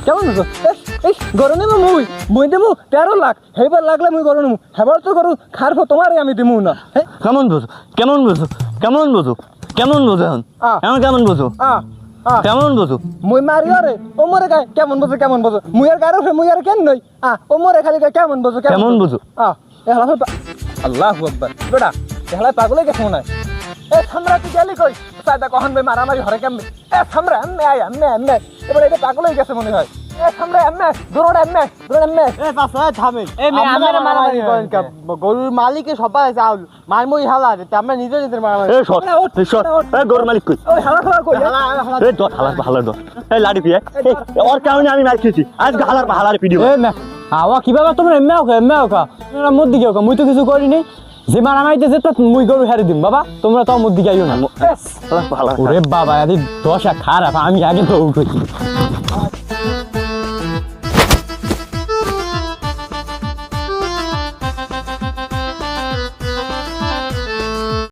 কেমন গরম নেবো মুই দেবো 13 লাখ হেবার লাগলে মুই গরম নেবো হেবার তো গরু খারফো তোমারে আমি দেবো না। কেমন বোঝো কেমন বোঝো কেমন বোঝো কেমন বোঝো এখন এখন কেমন বোঝো কেমন বোঝো মুই মারি আরে ও মরে গায় কেমন বোঝো কেমন বোঝো মুই আর গাড়ি মুই আর কেন নই ও মরে খালি গায় কেমন বোঝো কেমন বোঝো আল্লাহু আকবার বেটা এহলা পাগলে গেছ মনে এ সামরা তুই গেলি কই সাদা কখন ভাই মারামারি হরে কেমনে এ সামরা এমনে এবারে এটা পাগল হয়ে গেছে মনে হয় এ সামরা এমনে দৌড়া এমনে এ পাছা থামেন আমরা মারামারি করেন কে গরুর মালিকে সবাই চাউল মারমই হালা তে আমরা নিজেদের মারামারি এই শট এই গরুর মালিক কই ওই হালা খালা কই এই দর হালা দর এই লাড়ি পিয়ে ওর কারণে আমি মার খেয়েছি আজ হালার ভিডিও এ মে আওয়া কিভাবে তোমরা এমএ ওকা তোমরা মুদ দিকে ওকা মুই তো কিছু করিনি যে মারামারিতে যেত মুই গরু হারি দিম বাবা তোমরা তো মুদ দিকে আইও না হালা ওরে বাবা আদি দশা খারাপ আমি আগে তো কইছি